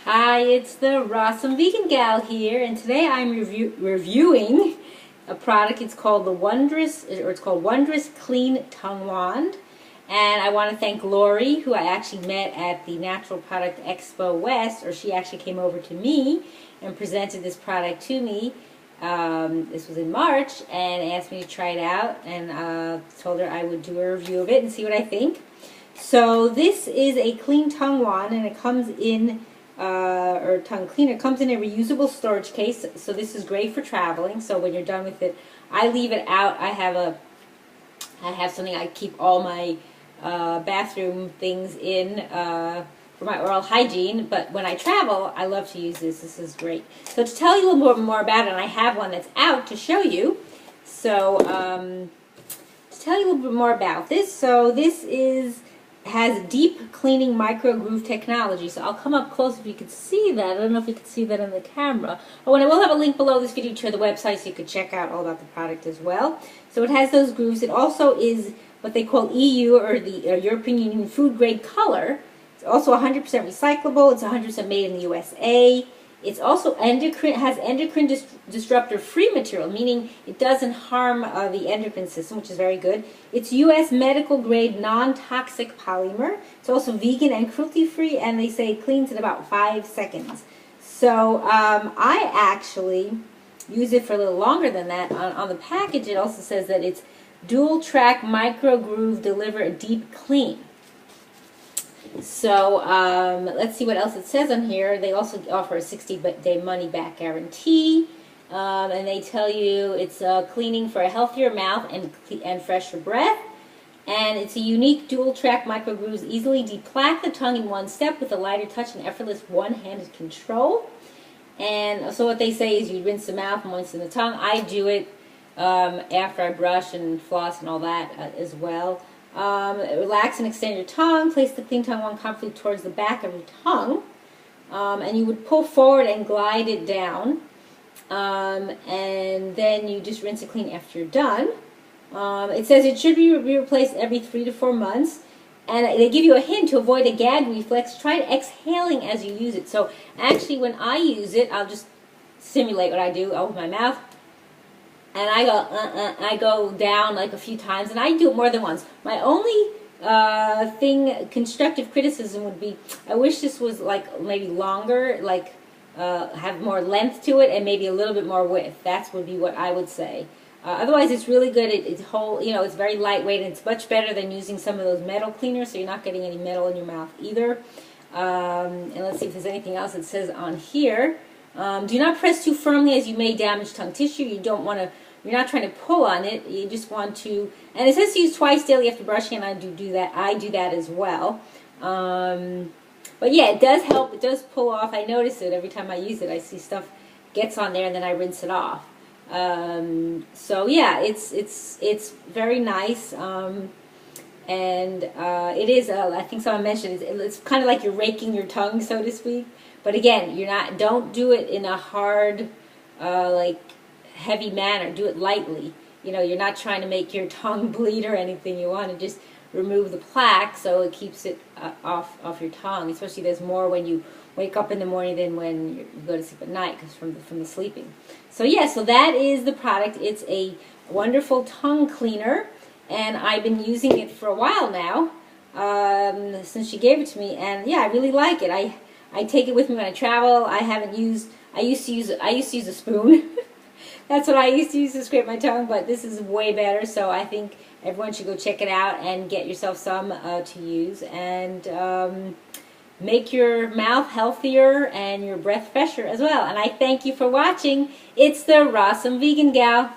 Hi, it's the Rawesome Vegan Gal here, and today I'm reviewing a product. It's called Wondrous Clean Tongue Wand, and I want to thank Lori, who I actually met at the Natural Product Expo West, or she actually came over to me and presented this product to me. This was in March, and asked me to try it out, and told her I would do a review of it and see what I think. So this is a clean tongue wand, and it comes in or tongue cleaner, comes in a reusable storage case, so this is great for traveling. So when you're done with it, I leave it out. I have something I keep all my bathroom things in for my oral hygiene, but when I travel, I love to use this. This is great. So to tell you a little more about it, and I have one that's out to show you. So to tell you a little bit more about this, so this has deep cleaning micro groove technology. So I'll come up close if you can see that. I don't know if you can see that on the camera. Oh, and I will have a link below this video to the website so you can check out all about the product as well. So it has those grooves. It also is what they call EU, or the European Union food grade color. It's also 100% recyclable. It's 100% made in the USA. It's also has endocrine disruptor-free material, meaning it doesn't harm the endocrine system, which is very good. It's US medical grade non-toxic polymer. It's also vegan and cruelty-free, and they say it cleans in about 5 seconds. So I actually use it for a little longer than that. On the package, it also says that it's dual track micro groove deliver a deep clean. So let's see what else it says on here. They also offer a 60-day money-back guarantee, and they tell you it's cleaning for a healthier mouth and fresher breath. And it's a unique dual-track micro grooves, easily de-plaque the tongue in one step with a lighter touch and effortless one-handed control. And so what they say is you rinse the mouth and moisten the tongue. I do it after I brush and floss and all that as well. Relax and extend your tongue. Place the clean tongue wand comfortably towards the back of your tongue, and you would pull forward and glide it down, and then you just rinse it clean after you're done. It says it should be replaced every 3 to 4 months, and they give you a hint to avoid a gag reflex. Try exhaling as you use it. So actually, when I use it, I'll just simulate what I do. I'll open my mouth, and I go down like a few times, and I do it more than once. My only constructive criticism would be, I wish this was like maybe longer, like have more length to it, and maybe a little bit more width. That would be what I would say. Otherwise, it's really good. It's very lightweight, and it's much better than using some of those metal cleaners, so you're not getting any metal in your mouth either. And let's see if there's anything else it says on here. Do not press too firmly, as you may damage tongue tissue. You're not trying to pull on it. You just want to, and it says to use twice daily after brushing, and I do that. I do that as well. But yeah, it does help. It does pull off. I notice it every time I use it. I see stuff gets on there, and then I rinse it off. So yeah, it's very nice. And it is. I think someone mentioned it's kind of like you're raking your tongue, so to speak. But again, don't do it in a hard, like heavy manner. Do it lightly. You're not trying to make your tongue bleed or anything. You want to just remove the plaque so it keeps it off your tongue. Especially there's more when you wake up in the morning than when you go to sleep at night, because from the sleeping. So yeah, so that is the product. It's a wonderful tongue cleaner, and I've been using it for a while now, since she gave it to me, and yeah, I really like it. I take it with me when I travel. I used to use a spoon. That's what I used to use to scrape my tongue, but this is way better, so I think everyone should go check it out and get yourself some to use, and make your mouth healthier and your breath fresher as well. And I thank you for watching. It's the Rawesome Vegan Gal.